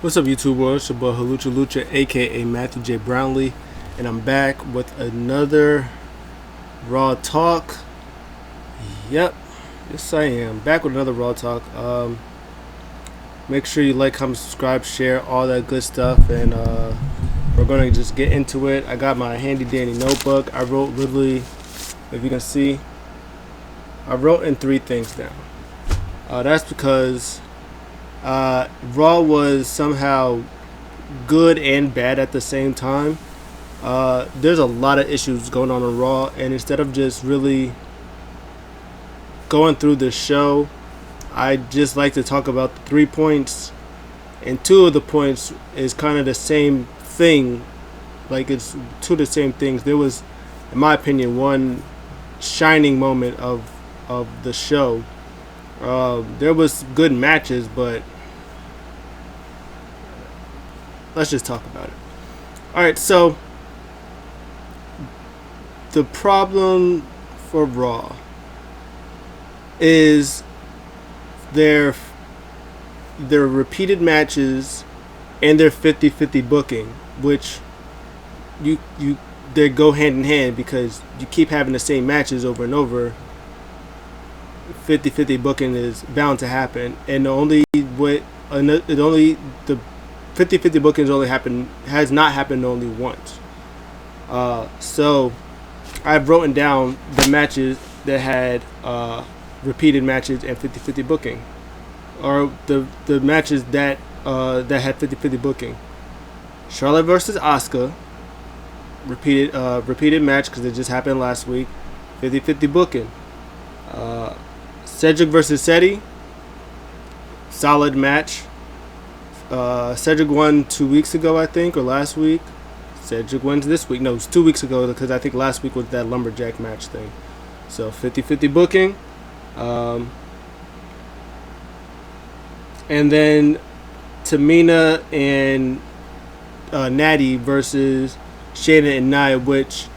What's up, YouTube world? It's your boy Halucha Lucha, aka Matthew J. Brownlee, and I'm back with another Raw Talk. Yep, yes I am. Back with another Raw Talk. Make sure you like, comment, subscribe, share, all that good stuff, and we're gonna just get into it. I got my handy dandy notebook. I wrote literally, if you can see, I wrote in 3 things down. That's because Raw was somehow good and bad at the same time. There's a lot of issues going on Raw, and instead of just really going through the show, I just like to talk about the 3 points, and 2 of the points is kind of the same thing. Like, it's 2 of the same things. There was, in my opinion, one shining moment of the show. There was good matches, but let's just talk about it. Alright, so the problem for Raw is their repeated matches and their 50-50 booking, which they go hand in hand because you keep having the same matches over and over. 50-50 booking is bound to happen, and the 50-50 bookings has not happened only once. So I've written down the matches that had repeated matches and 50-50 booking, or the matches that had 50-50 booking. Charlotte versus Asuka, repeated match because it just happened last week. 50-50 booking. Cedric versus Seti, solid match. Cedric won 2 weeks ago, I think, or last week. Cedric wins this week. No, it was 2 weeks ago because I think last week was that lumberjack match thing. So 50-50 booking. And then Tamina and Natty versus Shayna and Nia, which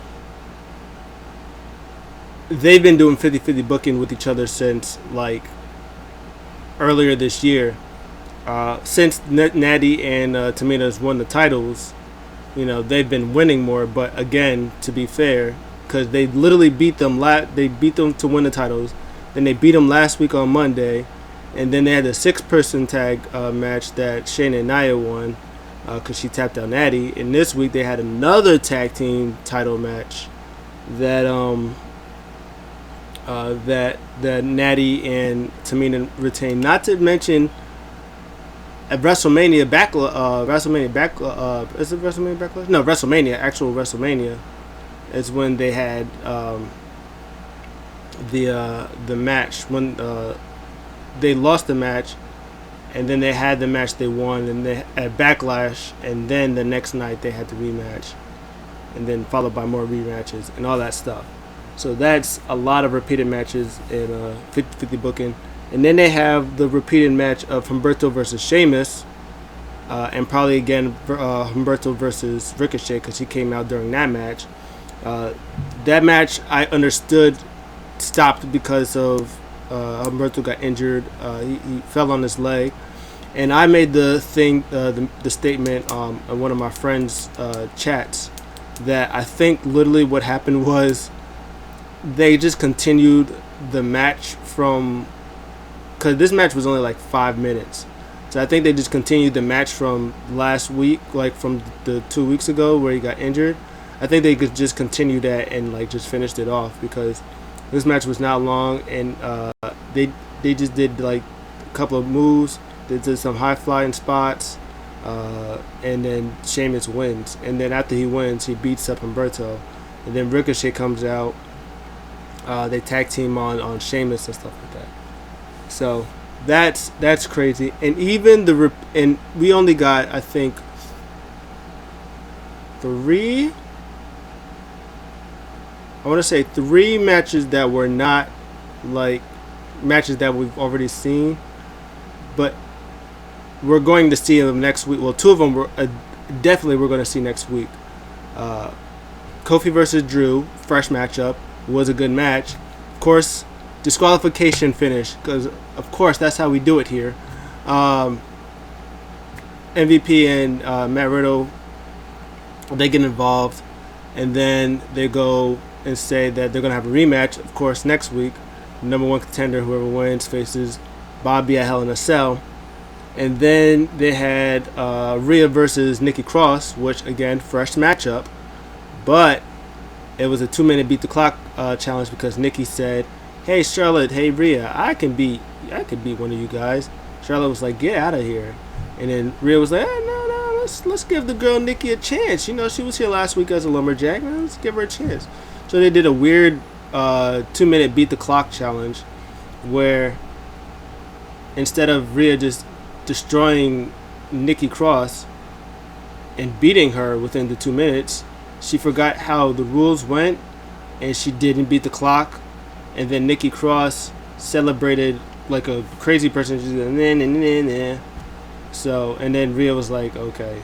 they've been doing 50-50 booking with each other since like earlier this year. Since Natty and Tamina's won the titles, they've been winning more. But again, to be fair, because they literally beat them to win the titles. Then they beat them last week on Monday, and then they had a 6-person tag match that Shayna and Nia won because she tapped out Natty. And this week they had another tag team title match that that Natty and Tamina retained. Not to mention, at WrestleMania is it WrestleMania Backlash? No, actual WrestleMania is when they had the match when they lost the match, and then they had the match they won, and they at Backlash, and then the next night they had the rematch, and then followed by more rematches and all that stuff. So that's a lot of repeated matches in 50-50 booking. And then they have the repeated match of Humberto versus Sheamus, and probably again Humberto versus Ricochet because he came out during that match. That match I understood stopped because of Humberto got injured. He fell on his leg, and I made the statement in one of my friends' chats that I think literally what happened was they just continued the match from, because this match was only like 5 minutes. So I think they just continued the match from last week, like from the 2 weeks ago where he got injured. I think they could just continue that and like just finished it off because this match was not long, and they just did like a couple of moves. They did some high flying spots, and then Sheamus wins. And then after he wins, he beats up Humberto, and then Ricochet comes out. They tag team on Sheamus and stuff like that. So that's crazy. And even and we only got, I think, 3 matches that were not like matches that we've already seen, but we're going to see them next week. Well, 2 of them we're going to see next week. Kofi versus Drew, fresh matchup, was a good match. Of course, disqualification finish, because of course that's how we do it here. MVP and Matt Riddle, they get involved, and then they go and say that they're gonna have a rematch. Of course, next week, number one contender, whoever wins, faces Bobby at Hell in a Cell. And then they had Rhea versus Nikki Cross, which again, fresh matchup, but it was a 2-minute beat the clock challenge because Nikki said, "Hey Charlotte, hey Rhea, I can beat one of you guys." Charlotte was like, "Get out of here," and then Rhea was like, "No, let's give the girl Nikki a chance. You know, she was here last week as a lumberjack. Man, let's give her a chance." So they did a weird 2-minute beat the clock challenge, where instead of Rhea just destroying Nikki Cross and beating her within the 2 minutes, she forgot how the rules went and she didn't beat the clock. And then Nikki Cross celebrated like a crazy person. She's like, nah. So, and then Rhea was like, okay,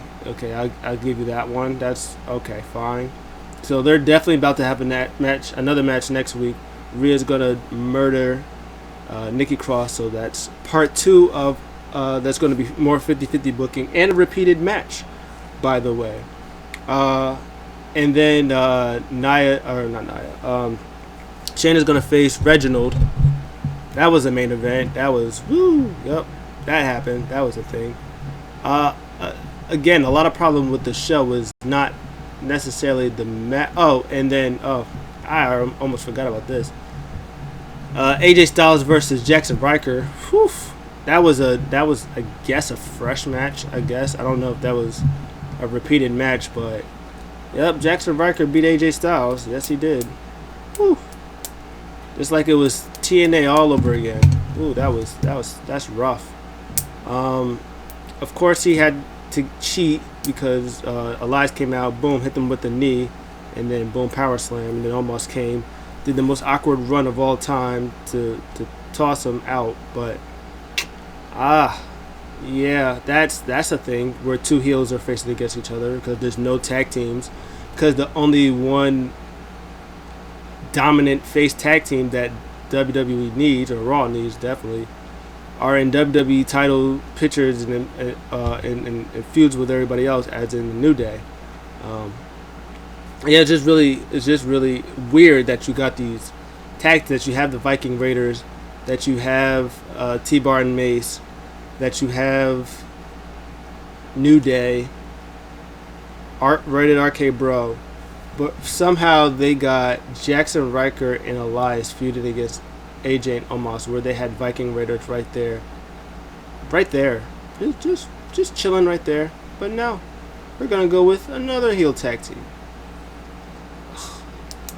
I'll give you that one. That's okay, fine. So they're definitely about to have another match next week. Rhea's gonna murder Nikki Cross. So that's part 2 of that's going to be more 50-50 booking and a repeated match, by the way. And then Shayna's going to face Reginald. That was the main event. That was, yep, that happened. That was a thing. Again, a lot of problem with the show was not necessarily the match. I almost forgot about this. AJ Styles versus Jackson Riker. Whew. That was I guess a fresh match. I don't know if that was a repeated match, but yep, Jackson Riker beat AJ Styles. Yes, he did. Whew. Just like it was TNA all over again. Ooh, that's rough. Of course he had to cheat because Elias came out, boom, hit them with the knee, and then boom, power slam, and then almost came, did the most awkward run of all time to toss him out, but. Yeah, that's a thing where two heels are facing against each other because there's no tag teams, because the only one dominant face tag team that WWE needs, or Raw needs definitely, are in WWE title pictures and feuds with everybody else, as in the New Day. It's just really weird that you got these tags, that you have the Viking Raiders, that you have T-Bar and Mace, that you have New Day, Rated RK Bro, but somehow they got Jackson Riker and Elias feuded against AJ and Omos, where they had Viking Raiders right there, just chilling right there. But no, we're gonna go with another heel tag team.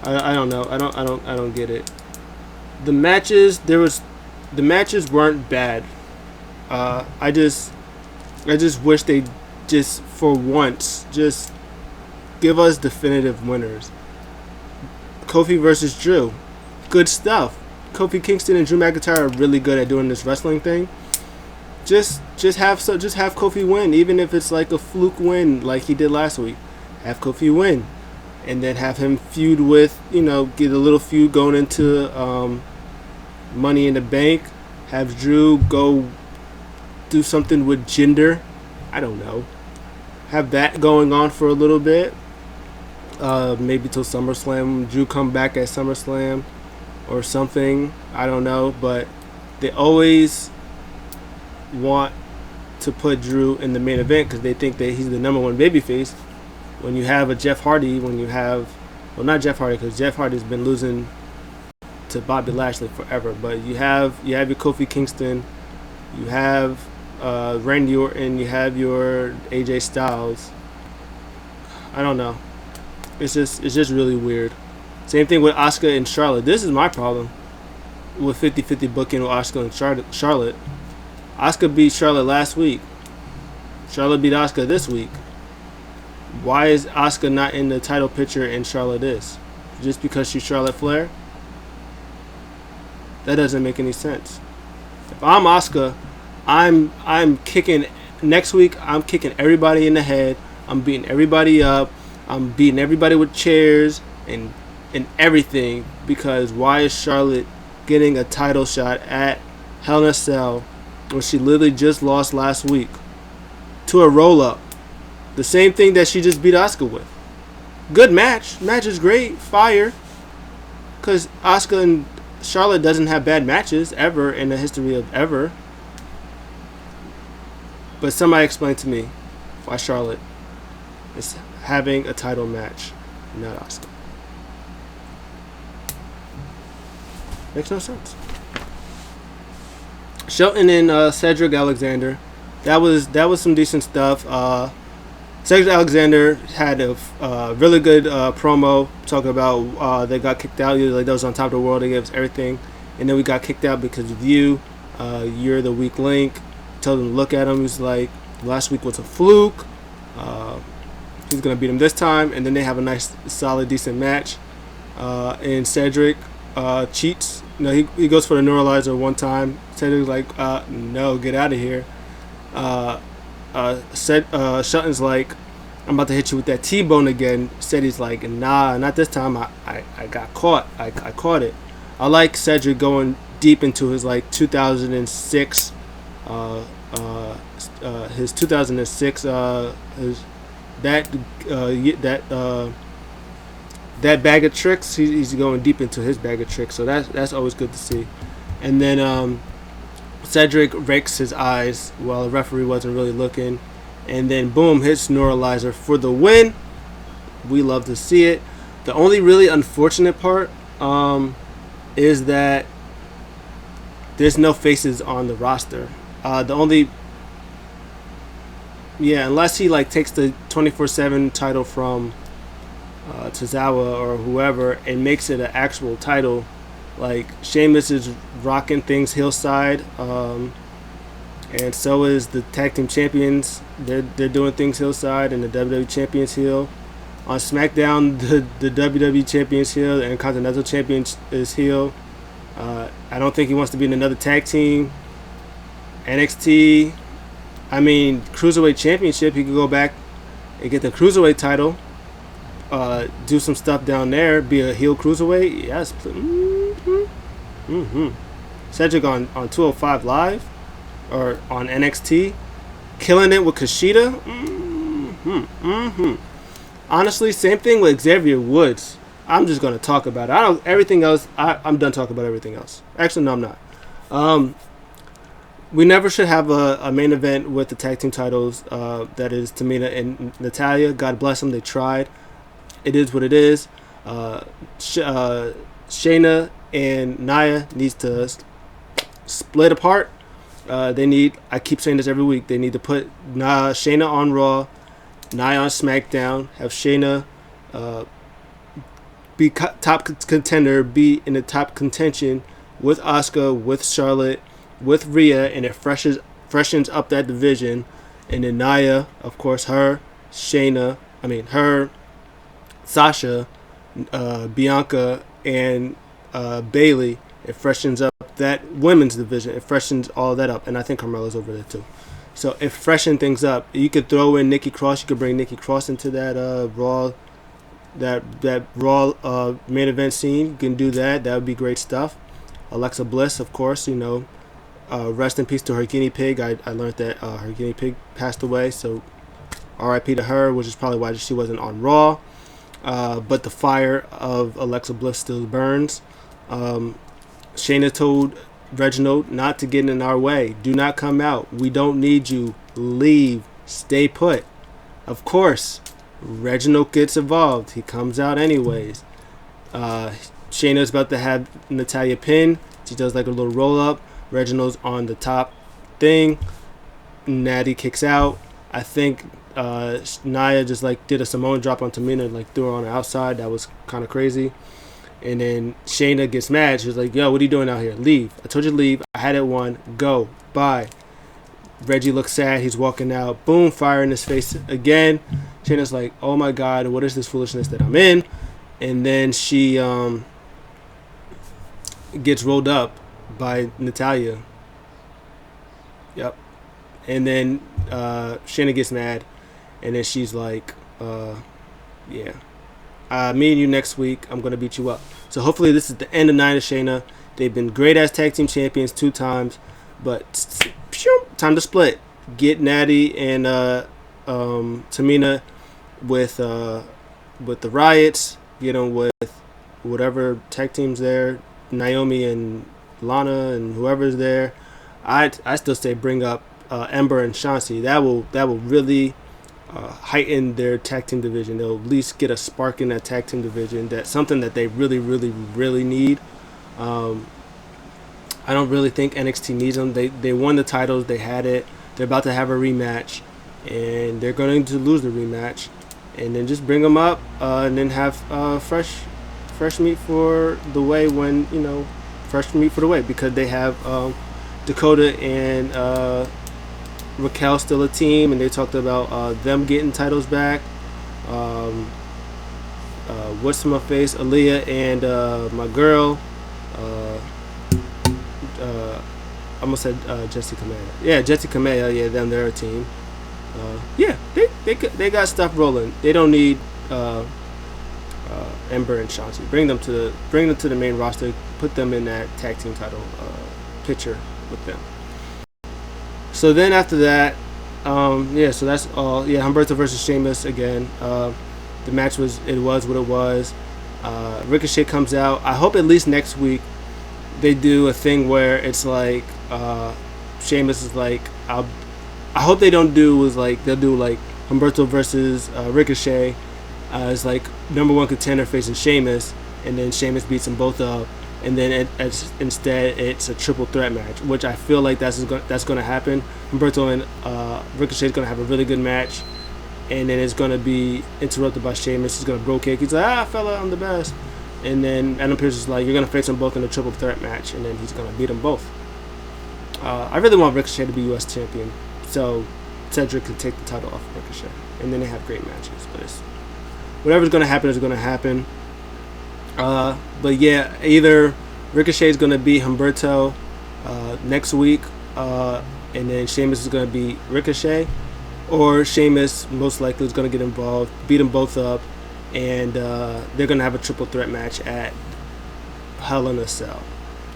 I don't know. I don't get it. The matches weren't bad. I just wish they just for once just give us definitive winners. Kofi versus Drew, good stuff. Kofi Kingston and Drew McIntyre are really good at doing this wrestling thing. Just have Kofi win, even if it's like a fluke win like he did last week. Have Kofi win, and then have him feud with, get a little feud going into Money in the Bank. Have Drew go do something with Jinder. I don't know. Have that going on for a little bit. Maybe till SummerSlam. Drew come back at SummerSlam or something. I don't know. But they always want to put Drew in the main event because they think that he's the number one babyface. When you have a Jeff Hardy, not Jeff Hardy, because Jeff Hardy's been losing to Bobby Lashley forever. But you have your Kofi Kingston, you have Randy Orton, you have your AJ Styles. I don't know. It's just really weird. Same thing with Asuka and Charlotte. This is my problem with 50-50 booking with Asuka and Charlotte. Asuka beat Charlotte last week. Charlotte beat Asuka this week. Why is Asuka not in the title picture and Charlotte is? Just because she's Charlotte Flair? That doesn't make any sense. If I'm Asuka, I'm kicking next week. I'm kicking everybody in the head. I'm beating everybody up. I'm beating everybody with chairs and everything, because why is Charlotte getting a title shot at Hell in a Cell when she literally just lost last week to a roll up. The same thing that she just beat Asuka with. Good match. Match is great. Fire. Because Asuka and Charlotte doesn't have bad matches ever in the history of ever. But somebody explain to me why Charlotte is having a title match, not Asuka. Makes no sense. Shelton and Cedric Alexander. That was some decent stuff. Cedric Alexander had a really good promo talking about they got kicked out. Like, that was on top of the world. They gave us everything, and then we got kicked out because of you. You're the weak link. Told him to look at him. He was like, last week was a fluke. He's gonna beat him this time, and then they have a nice, solid, decent match. And Cedric cheats. No, he goes for the neuralizer one time. Cedric's like, no, get out of here. Shelton's like, I'm about to hit you with that T-bone again. He's like, nah, not this time. I got caught. I caught it. I like Cedric going deep into his like 2006, his 2006, that bag of tricks. He's going deep into his bag of tricks. So that's always good to see. And then Cedric rakes his eyes while the referee wasn't really looking, and then boom, hits neuralizer for the win. We love to see it. The only really unfortunate part is that there's no faces on the roster. Unless he like takes the 24/7 title from Tozawa or whoever and makes it an actual title. Like, Sheamus is rocking things hillside, and so is the tag team champions. They're doing things hillside, and the WWE champions heel. On SmackDown, the WWE champions heel and Continental champions is heel. I don't think he wants to be in another tag team. NXT, Cruiserweight Championship, he could go back and get the Cruiserweight title. Do some stuff down there, be a heel Cruiserweight. Yes, Cedric on 205 Live or on NXT, killing it with Kushida. Honestly, same thing with Xavier Woods. I'm just gonna talk about it. Everything else. I'm done talking about everything else. Actually, no, I'm not. We never should have a main event with the tag team titles. That is Tamina and Natalya. God bless them. They tried. It is what it is. Shayna and Nia needs to split apart. I keep saying this every week, they need to put Shayna on Raw, Nia on SmackDown, have Shayna be top contender, be in the top contention with Asuka, with Charlotte, with Rhea, and it freshens up that division. And then Nia, of course, her, Sasha, Bianca, and Bailey. It freshens up that women's division. It freshens all that up, and I think Carmella's over there too. So it freshens things up. You could throw in Nikki Cross. You could bring Nikki Cross into that Raw, main event scene. You can do that. That would be great stuff. Alexa Bliss, of course. Rest in peace to her guinea pig. I learned that her guinea pig passed away. So R.I.P. to her, which is probably why she wasn't on Raw. But the fire of Alexa Bliss still burns. Shayna told Reginald not to get in our way. Do not come out. We don't need you. Leave. Stay put. Of course, Reginald gets involved. He comes out anyways. Shayna's about to have Natalya pin. She does like a little roll up. Reginald's on the top thing. Natty kicks out. I think Nia just like did a Samoan drop on Tamina and like threw her on the outside. That was kind of crazy. And then Shayna gets mad. She's like, yo, what are you doing out here? Leave. I told you to leave. I had it won. Go. Bye. Reggie looks sad. He's walking out. Boom. Fire in his face again. Shayna's like, oh my God, what is this foolishness that I'm in? And then she gets rolled up by Natalya. Yep. And then Shayna gets mad. And then she's like, yeah. Me and you next week. I'm going to beat you up. So hopefully this is the end of Nia and Shayna. They've been great as tag team champions 2 times. But time to split. get Natty and Tamina with the Riots. Get them with whatever tag teams there, Naomi and Lana and whoever's there. I still say bring up Ember and Shansi. That will really heighten their tag team division. They'll at least get a spark in that tag team division. That's something that they really, really, really need. I don't really think NXT needs them. They won the titles. They had it. They're about to have a rematch, and they're going to lose the rematch. And then just bring them up, and then have fresh meat for the way fresh meat for the way, because they have Dakota and Raquel still a team, and they talked about them getting titles back. What's my face? Aaliyah and my girl. I almost said Jessie Kamea. Yeah, Jessie Kamea. Yeah, them. They're a team. Yeah, they got stuff rolling. They don't need Ember and Shanti. Bring them to the main roster. Put them in that tag team title picture with them. So then after that, so that's all. Yeah, Humberto versus Sheamus again. The match was what it was. Ricochet comes out. I hope at least next week they do a thing where it's like Sheamus is like, I hope they don't do is like they'll do like Humberto versus Ricochet as like number one contender facing Sheamus, and then Sheamus beats them both up, and then instead it's a triple threat match, which I feel like that's going to happen. Humberto and Ricochet is going to have a really good match, and then it's going to be interrupted by Sheamus. He's going to bro kick. He's like, fella, I'm the best. And then Adam Pearce is like, you're going to face them both in a triple threat match, and then he's going to beat them both. I really want Ricochet to be U.S. champion, so Cedric could take the title off of Ricochet, and then they have great matches. But whatever's going to happen is going to happen. But yeah, either Ricochet is going to beat Humberto next week, and then Sheamus is going to beat Ricochet, or Sheamus most likely is going to get involved, beat them both up, and they're going to have a triple threat match at Hell in a Cell,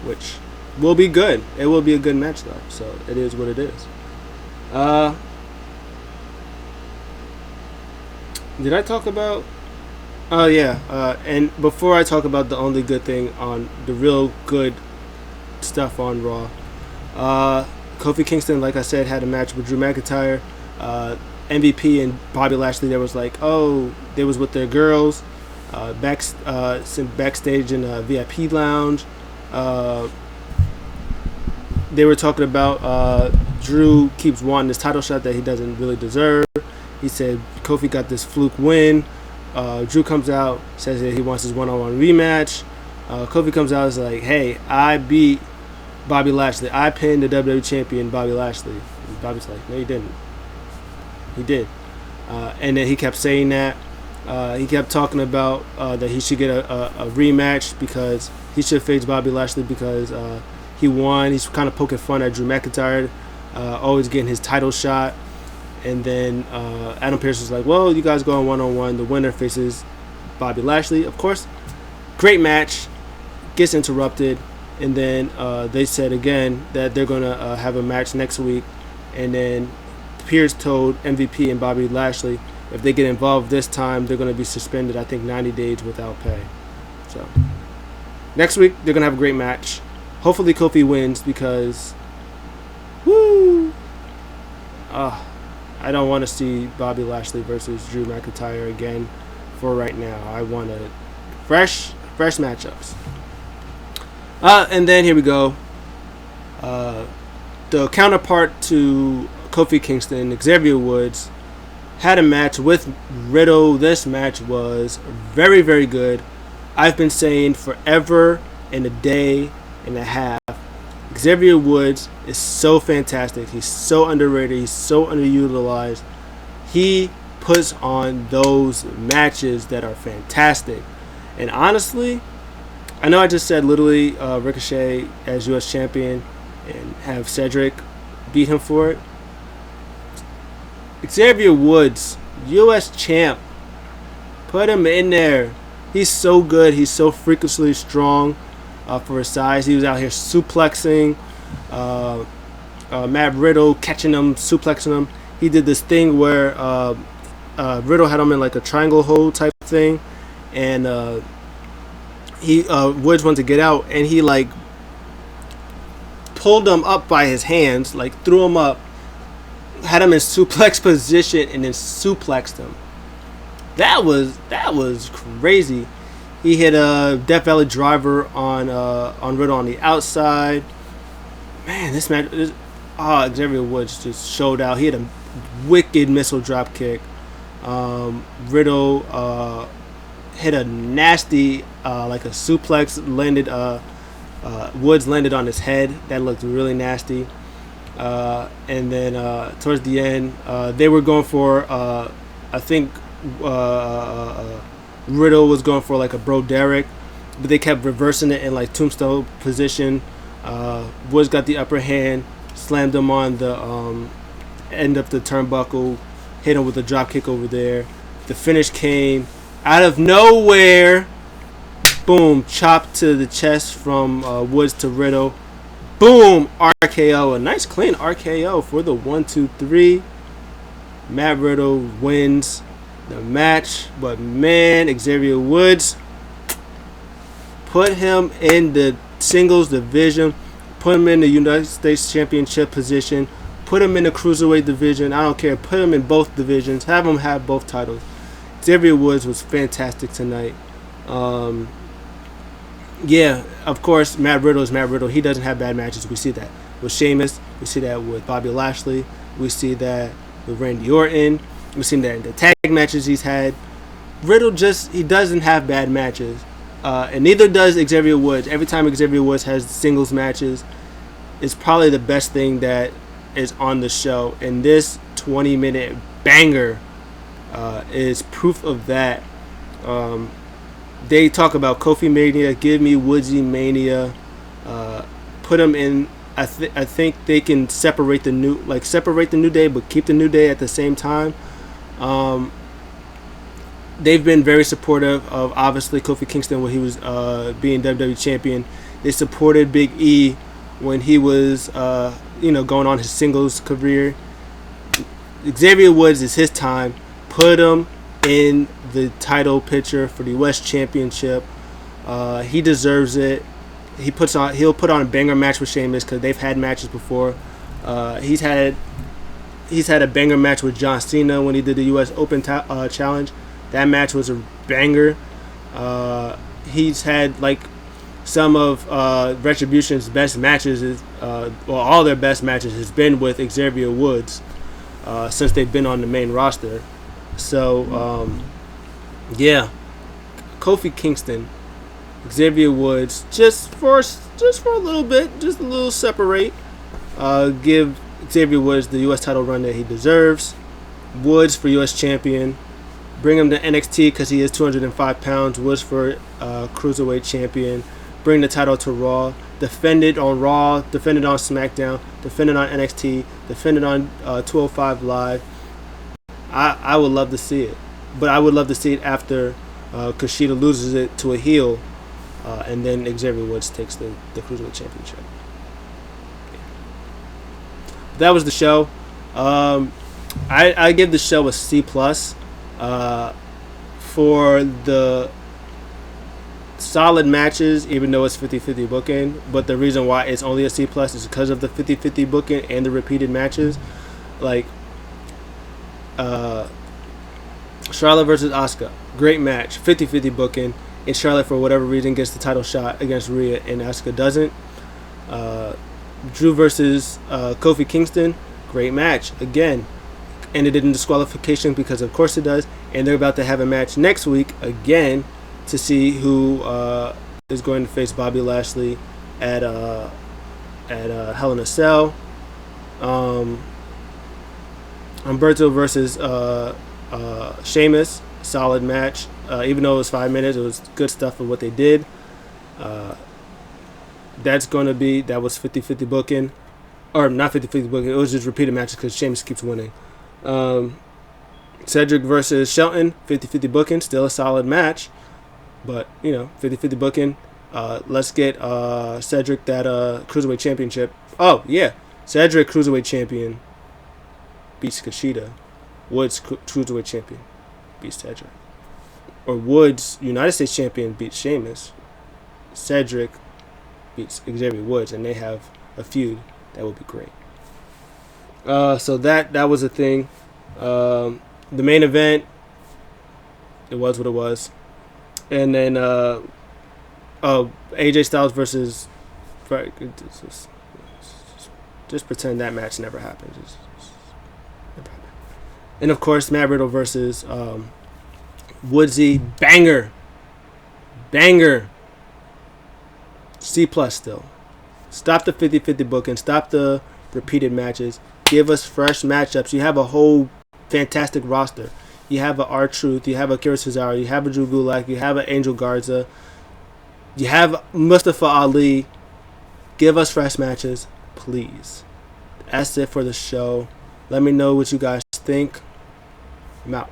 which will be good. It will be a good match though, so it is what it is. Did I talk about? Oh yeah, and before I talk about the only good thing on the real good stuff on Raw, Kofi Kingston, like I said, had a match with Drew McIntyre. MVP and Bobby Lashley, there was like, they was with their girls, backstage in a VIP lounge. They were talking about Drew keeps wanting this title shot that he doesn't really deserve. He said Kofi got this fluke win. Drew comes out, says that he wants his one-on-one rematch. Kofi comes out and is like, hey, I beat Bobby Lashley. I pinned the WWE champion Bobby Lashley. And Bobby's like, no, you didn't. He did. And then he kept saying that. He kept talking about that he should get a rematch because he should face Bobby Lashley because he won. He's kind of poking fun at Drew McIntyre, always getting his title shot. And then Adam Pearce was like, well, you guys go on one-on-one. The winner faces Bobby Lashley. Of course, great match. Gets interrupted. And then they said again that they're going to have a match next week. And then Pearce told MVP and Bobby Lashley if they get involved this time, they're going to be suspended, I think, 90 days without pay. So next week, they're going to have a great match. Hopefully Kofi wins because, I don't want to see Bobby Lashley versus Drew McIntyre again for right now. I want fresh matchups. And then here we go. The counterpart to Kofi Kingston, Xavier Woods, had a match with Riddle. This match was very, very good. I've been saying forever and a day and a half, Xavier Woods is so fantastic. He's so underrated. He's so underutilized. He puts on those matches that are fantastic. And honestly, I know I just said literally Ricochet as U.S. champion and have Cedric beat him for it. Xavier Woods, U.S. champ. Put him in there. He's so good. He's so freakishly strong for his size. He was out here suplexing Matt Riddle catching him, suplexing him. He did this thing where Riddle had him in like a triangle hold type thing, and Woods wanted to get out, and he like pulled him up by his hands, like threw him up, had him in suplex position, and then suplexed him. That was crazy. He hit a Death Valley driver on Riddle on the outside. Man, this match, Xavier Woods just showed out. He had a wicked missile drop kick. Riddle hit a nasty like a suplex, landed Woods landed on his head. That looked really nasty. And then towards the end, they were going for I think Riddle was going for like a Bro Derek, but they kept reversing it in like tombstone position. Woods got the upper hand, slammed him on the end of the turnbuckle, hit him with a drop kick over there. The finish came out of nowhere. Boom, chop to the chest from Woods to Riddle. Boom, RKO. A nice clean RKO for the 1-2-3. Matt Riddle wins the match. But man, Xavier Woods, put him in the singles division. Put him in the United States Championship position. Put him in the Cruiserweight division. I don't care. Put him in both divisions. Have him have both titles. Xavier Woods was fantastic tonight. Yeah, of course, Matt Riddle is Matt Riddle. He doesn't have bad matches. We see that with Sheamus. We see that with Bobby Lashley. We see that with Randy Orton. We've seen that in the tag matches he's had. Riddle he doesn't have bad matches. And neither does Xavier Woods. Every time Xavier Woods has singles matches, it's probably the best thing that is on the show. And this 20-minute banger is proof of that. They talk about Kofimania, give me Woodsy Mania, put them in. I think they can separate the New Day, but keep the New Day at the same time. They've been very supportive of obviously Kofi Kingston when he was being WWE champion. They supported Big E when he was going on his singles career. Xavier Woods is his time. Put him in the title picture for the US Championship. He deserves it. He'll put on a banger match with Sheamus because they've had matches before. He's had a banger match with John Cena when he did the US Open Challenge. That match was a banger. He's had like some of Retribution's best matches. All their best matches has been with Xavier Woods since they've been on the main roster. So, yeah, Kofi Kingston, Xavier Woods, just for a little bit, just a little separate. Give Xavier Woods the U.S. title run that he deserves. Woods for U.S. champion. Bring him to NXT because he is 205 pounds. Woods for Cruiserweight champion. Bring the title to Raw. Defend it on Raw. Defend it on SmackDown. Defend it on NXT. Defend it on 205 Live. I would love to see it, but I would love to see it after Kushida loses it to a heel, and then Xavier Woods takes the Cruiserweight Championship. That was the show. I give the show a C+, for the solid matches, even though it's 50-50 booking. But the reason why it's only a C+ is because of the 50-50 booking and the repeated matches. Like Charlotte versus Asuka, great match, 50-50 booking, and Charlotte for whatever reason gets the title shot against Rhea and Asuka doesn't. Drew versus Kofi Kingston, great match again, ended in disqualification because of course it does, and they're about to have a match next week again to see who is going to face Bobby Lashley at Hell in a Cell. Humberto versus Sheamus, solid match. Even though it was 5 minutes, it was good stuff for what they did. That was 50-50 booking. Or not 50-50 booking, it was just repeated matches because Sheamus keeps winning. Cedric versus Shelton, 50-50 booking, still a solid match. But, 50-50 booking. Let's get Cedric that Cruiserweight Championship. Oh, yeah. Cedric, Cruiserweight Champion, beats Kushida. Woods, Cruiserweight Champion, beats Cedric. Or Woods, United States Champion, beats Sheamus. Cedric beats Xavier Woods, and they have a feud. That would be great. So that was a thing. The main event, it was what it was. And then AJ Styles versus... Just pretend that match never happened. Just never happened. And of course, Matt Riddle versus Woodsy. Banger. C+ still. Stop the 50-50 booking. Stop the repeated matches. Give us fresh matchups. You have a whole fantastic roster. You have a R-Truth. You have a Kira Cesaro. You have a Drew Gulak. You have an Angel Garza. You have Mustafa Ali. Give us fresh matches, please. That's it for the show. Let me know what you guys think. I'm out.